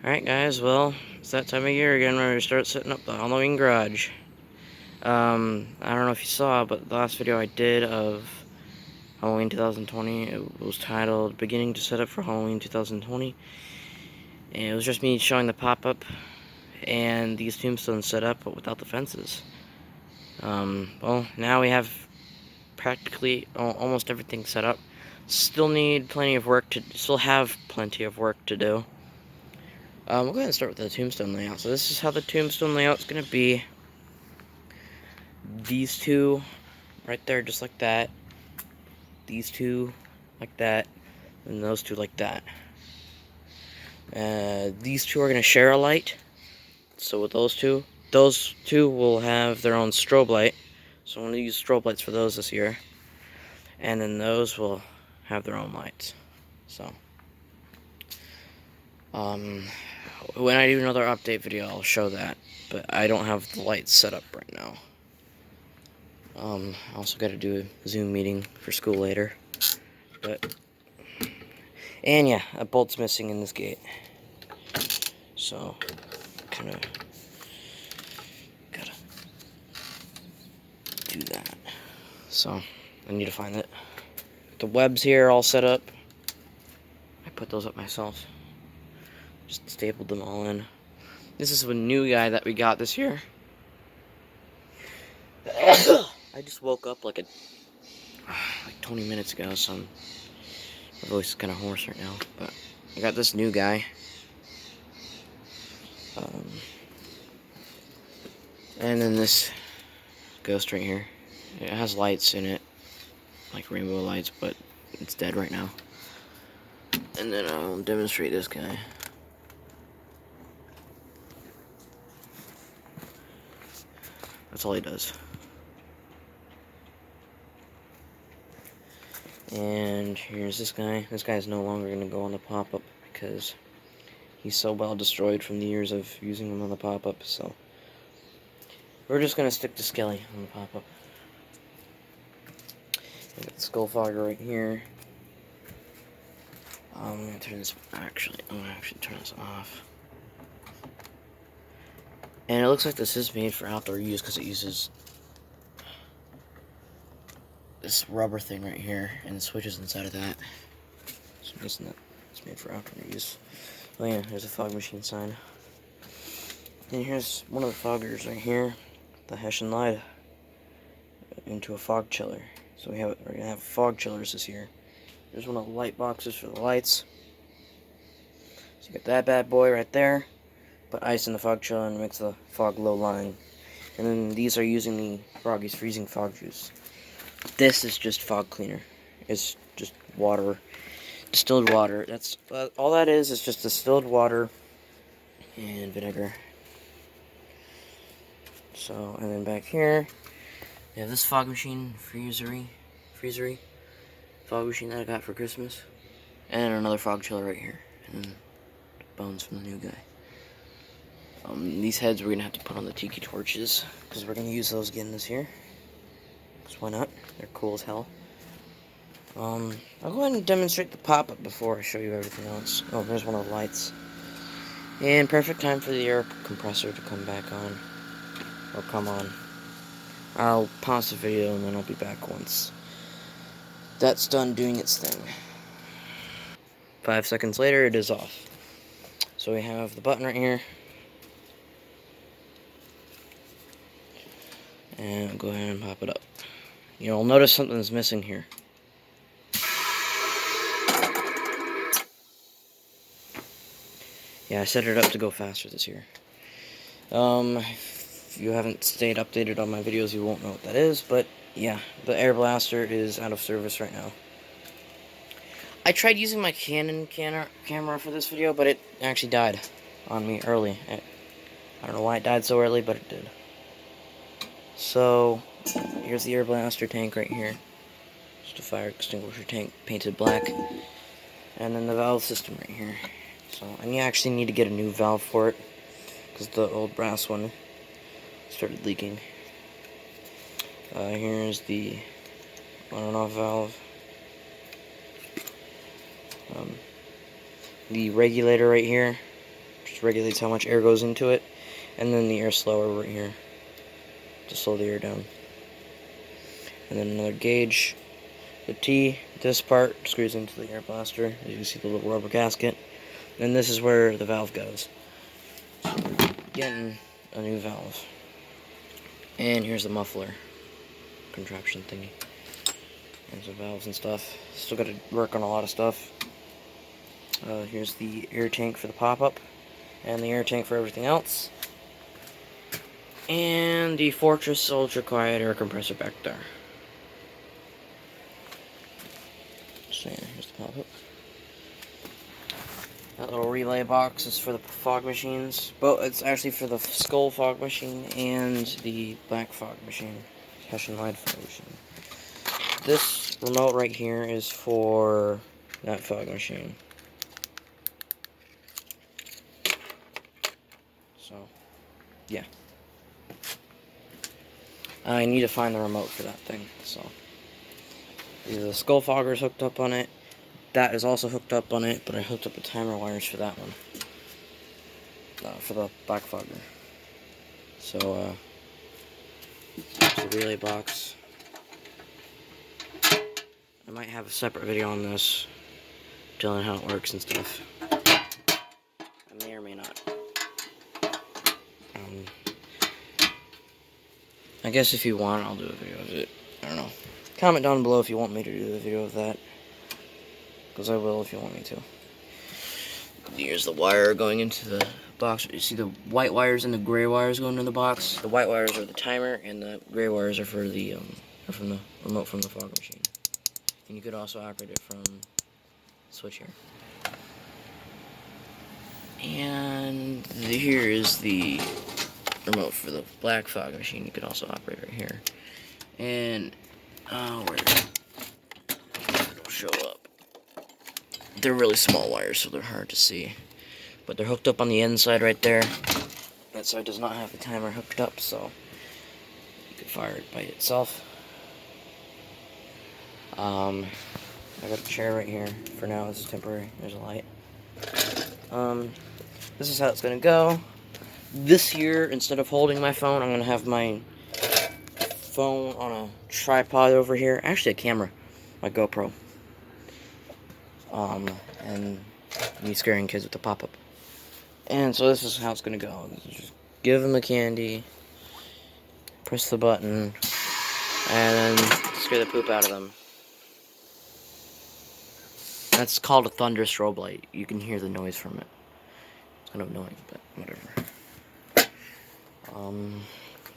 Alright guys, well, it's that time of year again where we start setting up the Halloween garage. I don't know if you saw, but the last video I did of Halloween 2020, it was titled Beginning to Set Up for Halloween 2020. And it was just me showing the pop-up and these tombstones set up, but without the fences. Well, now we have practically almost everything set up. Still have plenty of work to do. We'll go ahead and start with the tombstone layout. So this is how the tombstone layout is going to be. These two right there, just like that. These two like that. And those two like that. These two are going to share a light. So with those two will have their own strobe light. So I'm going to use strobe lights for those this year. And then those will have their own lights. So, when I do another update video, I'll show that. But I don't have the lights set up right now. I also got to do a Zoom meeting for school later. And yeah, a bolt's missing in this gate. So, kind of gotta do that. So, I need to find it. The webs here all set up. I put those up myself. Just stapled them all in. This is a new guy that we got this year. I just woke up like 20 minutes ago, so my voice is kind of hoarse right now. But I got this new guy. And then this ghost right here. It has lights in it, like rainbow lights, but it's dead right now. And then I'll demonstrate this guy. That's all he does. And here's this guy. This guy's no longer going to go on the pop-up because he's so well destroyed from the years of using him on the pop-up, so we're just going to stick to Skelly on the pop-up. I got the skull fogger right here. I'm going to turn this, I'm going to actually turn this off. And it looks like this is made for outdoor use because it uses this rubber thing right here and the switches inside of that. So I'm guessing that it's made for outdoor use. Oh yeah, there's a fog machine sign. And here's one of the foggers right here, the Hessian Light into a fog chiller. So we're gonna have fog chillers this year. There's one of the light boxes for the lights. So you got that bad boy right there. Put ice in the fog chiller and makes the fog low lying. And then these are using the Froggy's freezing fog juice. This is just fog cleaner. It's just water, distilled water. That's all that is just distilled water and vinegar. So, and then back here, we have this fog machine, freezery fog machine that I got for Christmas, and another fog chiller right here, and bones from the new guy. These heads we're gonna have to put on the tiki torches because we're gonna use those again this year. Because why not? They're cool as hell. I'll go ahead and demonstrate the pop-up before I show you everything else. Oh, there's one of the lights. And perfect time for the air compressor to come back on. Or come on. I'll pause the video and then I'll be back once that's done doing its thing. 5 seconds later, it is off. So we have the button right here. And I'll go ahead and pop it up. You'll notice something's missing here. Yeah, I set it up to go faster this year. If you haven't stayed updated on my videos, you won't know what that is, but yeah, the air blaster is out of service right now. I tried using my Canon camera for this video, but it actually died on me early. I don't know why it died so early, but it did. So, here's the air blaster tank right here. Just a fire extinguisher tank painted black. And then the valve system right here. So, and you actually need to get a new valve for it, because the old brass one started leaking. Here's the on and off valve. The regulator right here, which regulates how much air goes into it, and then the air slower right here to slow the air down. And then another gauge. The T, this part screws into the air blaster. As you can see, the little rubber gasket. And this is where the valve goes. So we're getting a new valve. And here's the muffler contraption thingy. There's the valves and stuff. Still got to work on a lot of stuff. Here's the air tank for the pop-up, and the air tank for everything else. And the Fortress Ultra Quiet air compressor back there. So yeah, here's the pop-up. That little relay box is for the fog machines. But it's actually for the Skull fog machine and the black fog machine. Hessian Light fog machine. This remote right here is for that fog machine. So, yeah. I need to find the remote for that thing, so. The Skull Fogger is hooked up on it. That is also hooked up on it, but I hooked up the timer wires for that one. For the black fogger. So, it's a relay box. I might have a separate video on this, telling how it works and stuff. I may or may not. I guess if you want, I'll do a video of it. I don't know. Comment down below if you want me to do a video of that. Because I will if you want me to. Here's the wire going into the box. You see the white wires and the gray wires going into the box? The white wires are the timer, and the gray wires are for the, are from the remote from the fog machine. And you could also operate it from the switch here. And here is the remote for the black fog machine. You could also operate right here. And where it'll show up. They're really small wires, so they're hard to see. But they're hooked up on the inside right there. That side does not have the timer hooked up, so you could fire it by itself. I got a chair right here. For now, this is temporary. There's a light. This is how it's gonna go. This year, instead of holding my phone, I'm gonna have my phone on a tripod over here. Actually, a camera, my GoPro. And me scaring kids with the pop-up. And so this is how it's gonna go. Just give them the candy, press the button, and then scare the poop out of them. That's called a thunder strobe light. You can hear the noise from it. It's kind of annoying, but whatever.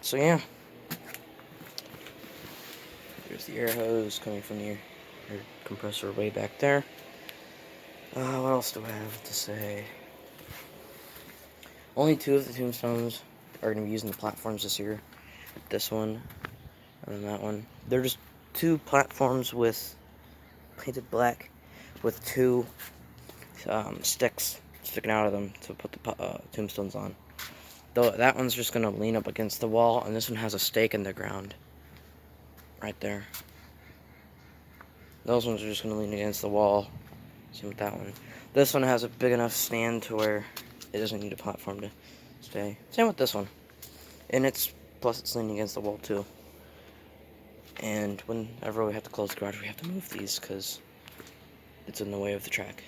So yeah. There's the air hose coming from the air compressor way back there. What else do I have to say? Only 2 of the tombstones are going to be using the platforms this year. This one, and then that one. They're just 2 platforms with painted black, with 2 sticks sticking out of them to put the tombstones on. Though that one's just going to lean up against the wall, and this one has a stake in the ground. Right there. Those ones are just going to lean against the wall. Same with that one. This one has a big enough stand to where it doesn't need a platform to stay. Same with this one. And plus it's leaning against the wall too. And whenever we have to close the garage, we have to move these because it's in the way of the track.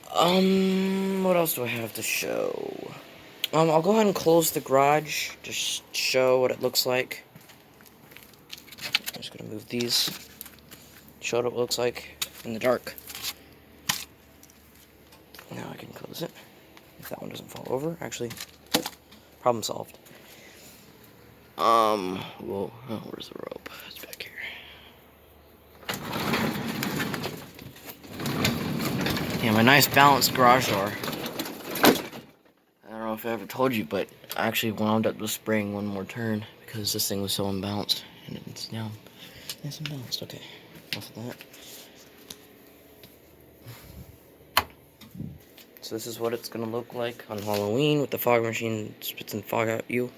What else do I have to show? I'll go ahead and close the garage, just show what it looks like. I'm just gonna move these, show what it looks like in the dark. Now I can close it, if that one doesn't fall over. Actually, problem solved. Whoa, where's the rope? It's back here. Yeah, my nice balanced garage door. I don't know if I ever told you, but I actually wound up the spring one more turn because this thing was so unbalanced. And it's now nice and balanced. Okay, enough of that. So this is what it's gonna look like on Halloween with the fog machine spitting fog at you.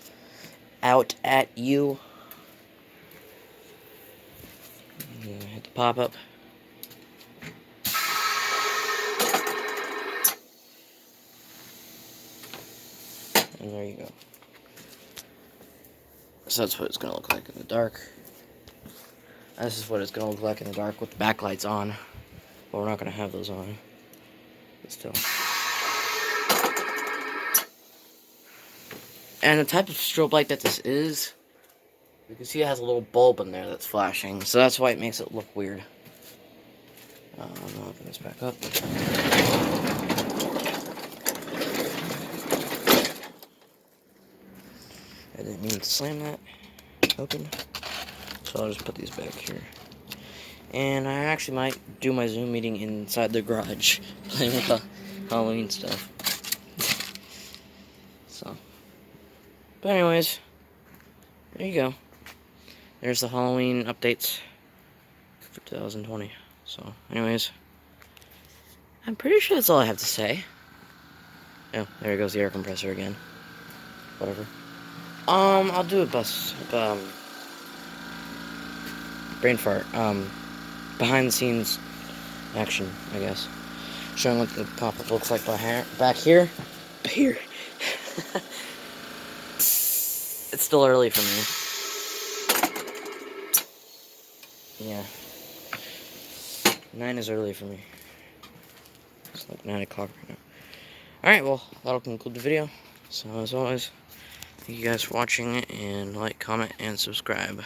Hit the pop-up. And there you go. So that's what it's going to look like in the dark. This is what it's going to look like in the dark with the backlights on. But we're not going to have those on. But still. And the type of strobe light that this is, you can see it has a little bulb in there that's flashing. So that's why it makes it look weird. I'm going to open this back up. I didn't mean to slam that open. So I'll just put these back here. And I actually might do my Zoom meeting inside the garage, playing with the Halloween stuff. So, but anyways, there you go. There's the Halloween updates for 2020. So, anyways, I'm pretty sure that's all I have to say. Oh, there goes the air compressor again. Whatever. I'll do a brain fart. Behind the scenes action, I guess. Showing what the pop-up looks like back here. Here. It's still early for me. Yeah. 9 is early for me. It's like 9 o'clock right now. Alright, well, that'll conclude the video. So, as always, thank you guys for watching, and like, comment, and subscribe.